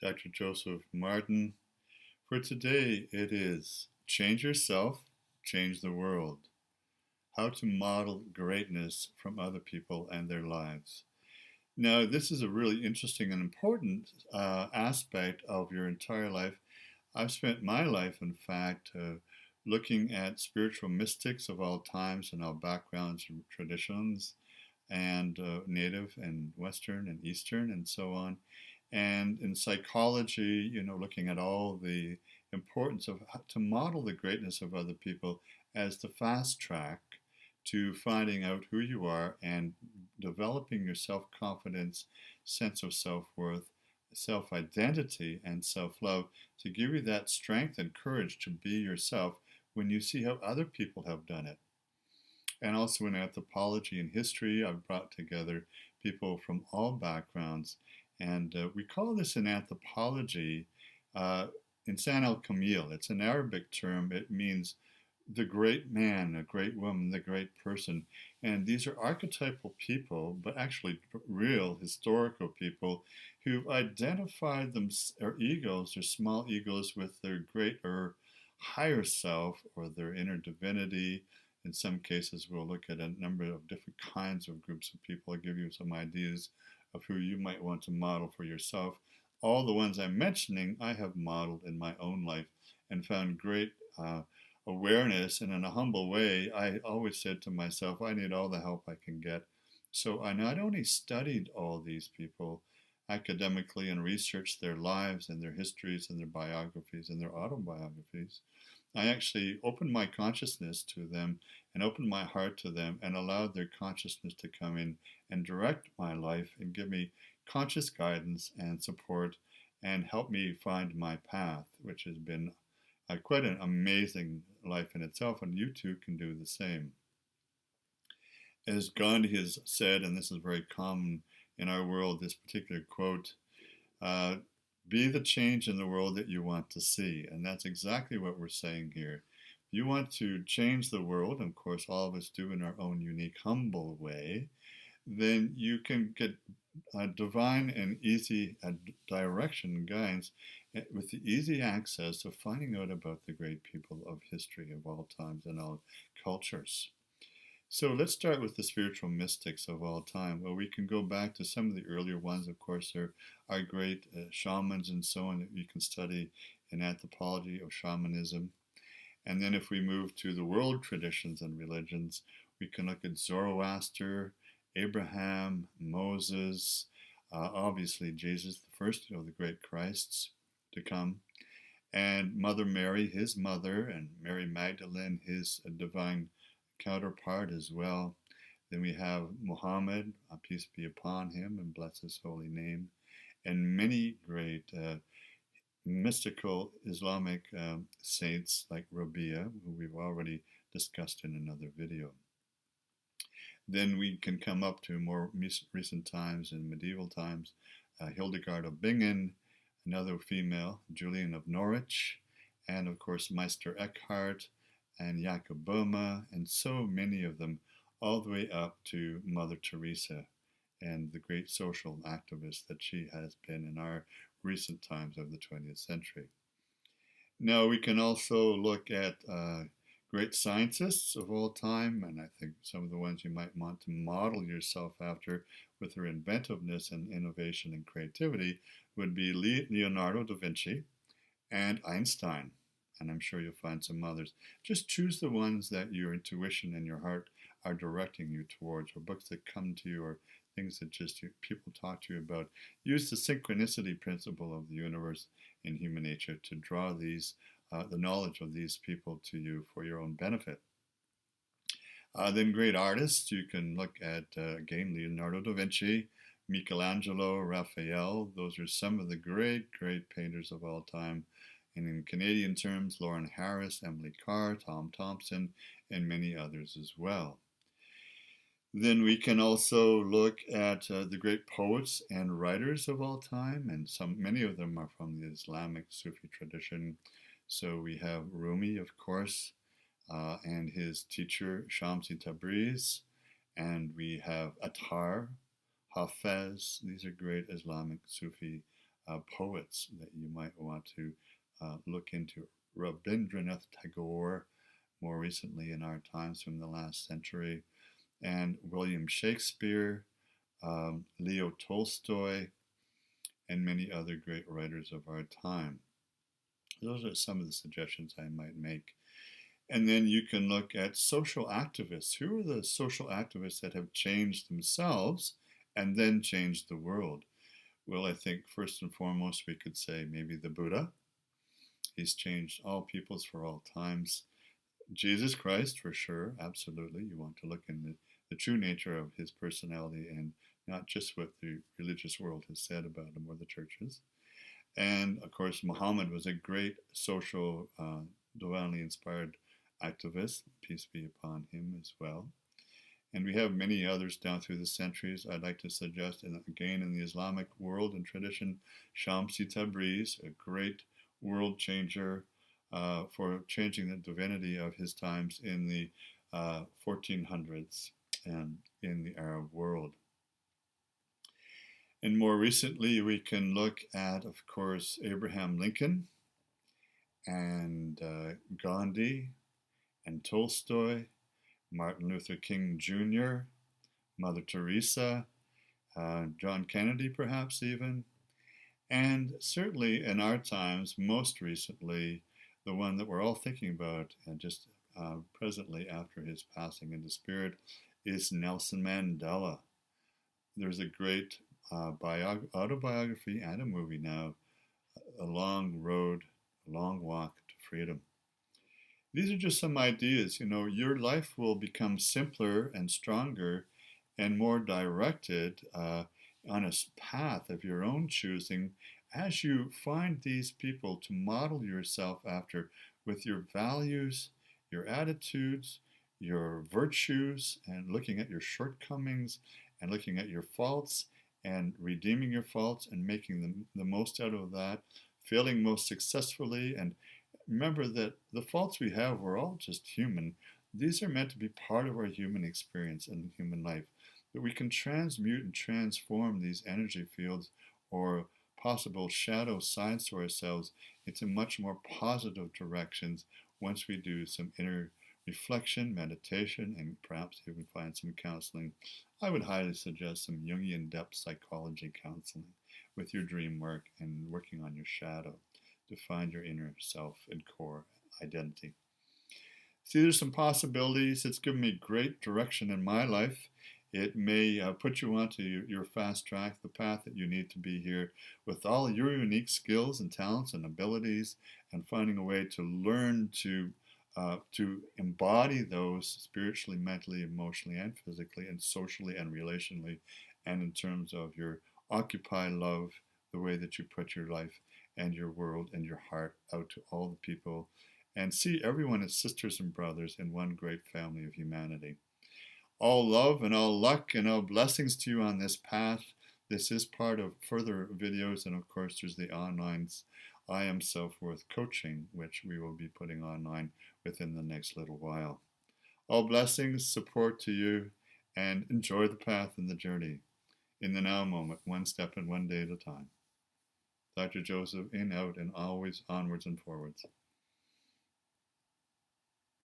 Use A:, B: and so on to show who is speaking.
A: Dr. Joseph Martin. For today, it is Change Yourself, Change the World. How to Model Greatness from Other People and Their Lives. Now, this is a really interesting and important aspect of your entire life. I've spent my life, in fact, looking at spiritual mystics of all times and all backgrounds and traditions, and Native and Western and Eastern and so on. And in psychology, looking at all the importance of how to model the greatness of other people as the fast track to finding out who you are and developing your self confidence, sense of self worth, self identity, and self love to give you that strength and courage to be yourself when you see how other people have done it. And also in anthropology and history, I've brought together people from all backgrounds. And we call this in anthropology insan al kamil. It's an Arabic term. It means the great man, a great woman, the great person. And these are archetypal people, but actually real historical people who've identified their egos, their small egos, with their greater higher self or their inner divinity. In some cases, we'll look at a number of different kinds of groups of people. I'll give you some ideas of who you might want to model for yourself. All the ones I'm mentioning, I have modeled in my own life and found great awareness. And in a humble way, I always said to myself, I need all the help I can get. So I not only studied all these people academically and researched their lives and their histories and their biographies and their autobiographies, I actually opened my consciousness to them and opened my heart to them and allowed their consciousness to come in and direct my life and give me conscious guidance and support and help me find my path, which has been quite an amazing life in itself, and you too can do the same. As Gandhi has said, and this is very common in our world, this particular quote, uh, be the change in the world that you want to see. And that's exactly what we're saying here. If you want to change the world, and of course all of us do in our own unique, humble way, then you can get divine and easy direction guidance with the easy access of finding out about the great people of history of all times and all cultures. So let's start with the spiritual mystics of all time. Well, we can go back to some of the earlier ones. Of course, there are great shamans and so on that you can study in anthropology of shamanism. And then if we move to the world traditions and religions, we can look at Zoroaster, Abraham, Moses, obviously Jesus, the first of the great Christs to come, and Mother Mary, his mother, and Mary Magdalene, his divine counterpart as well. Then we have Muhammad, peace be upon him and bless his holy name, and many great mystical Islamic saints like Rabia, who we've already discussed in another video. Then we can come up to more recent times and medieval times. Hildegard of Bingen, another female, Julian of Norwich, and of course Meister Eckhart and Jakob Böhme, and so many of them, all the way up to Mother Teresa and the great social activist that she has been in our recent times of the 20th century. Now we can also look at great scientists of all time, and I think some of the ones you might want to model yourself after with their inventiveness and innovation and creativity would be Leonardo da Vinci and Einstein. And I'm sure you'll find some others. Just choose the ones that your intuition and your heart are directing you towards, or books that come to you, or things that just people talk to you about. Use the synchronicity principle of the universe and human nature to draw these, the knowledge of these people to you for your own benefit. Then great artists, you can look at, again, Leonardo da Vinci, Michelangelo, Raphael. Those are some of the great, great painters of all time. And in Canadian terms, Lauren Harris, Emily Carr, Tom Thompson, and many others as well. Then we can also look at the great poets and writers of all time, and many of them are from the Islamic Sufi tradition. So we have Rumi, of course, and his teacher Shamsi Tabriz, and we have Attar, Hafez. These are great Islamic Sufi poets that you might want to look into. Rabindranath Tagore, more recently in our times from the last century, and William Shakespeare, Leo Tolstoy, and many other great writers of our time. Those are some of the suggestions I might make. And then you can look at social activists. Who are the social activists that have changed themselves and then changed the world? Well, I think first and foremost, we could say maybe the Buddha. He's changed all peoples for all times. Jesus Christ, for sure, absolutely. You want to look in the true nature of his personality and not just what the religious world has said about him or the churches. And of course, Muhammad was a great social, divinely inspired activist. Peace be upon him as well. And we have many others down through the centuries. I'd like to suggest, and again, in the Islamic world and tradition, Shamsi Tabriz, a great world changer for changing the divinity of his times in the 1400s and in the Arab world. And more recently, we can look at, of course, Abraham Lincoln and Gandhi and Tolstoy, Martin Luther King Jr., Mother Teresa, John Kennedy, perhaps even, and certainly in our times, most recently, the one that we're all thinking about, and just presently after his passing into spirit, is Nelson Mandela. There's a great autobiography and a movie now, A Long Road, A Long Walk to Freedom. These are just some ideas. You know, your life will become simpler and stronger and more directed on a path of your own choosing as you find these people to model yourself after with your values, your attitudes, your virtues, and looking at your shortcomings and looking at your faults and redeeming your faults and making the most out of that, failing most successfully. And remember that the faults we have, we're all just human. These are meant to be part of our human experience and human life. That we can transmute and transform these energy fields or possible shadow sides to ourselves into much more positive directions once we do some inner reflection, meditation, and perhaps even find some counseling. I would highly suggest some Jungian depth psychology counseling with your dream work and working on your shadow to find your inner self and core identity. See, there's some possibilities. It's given me great direction in my life. It may put you onto your fast track, the path that you need to be here with all your unique skills and talents and abilities, and finding a way to learn to embody those spiritually, mentally, emotionally, and physically, and socially, and relationally, and in terms of your occupy love, the way that you put your life and your world and your heart out to all the people, and see everyone as sisters and brothers in one great family of humanity. All love and all luck and all blessings to you on this path. This is part of further videos, and of course there's the online I Am Self-Worth coaching, which we will be putting online within the next little while. All blessings, support to you, and enjoy the path and the journey. In the now moment, one step and one day at a time. Dr. Joseph, in, out, and always onwards and forwards.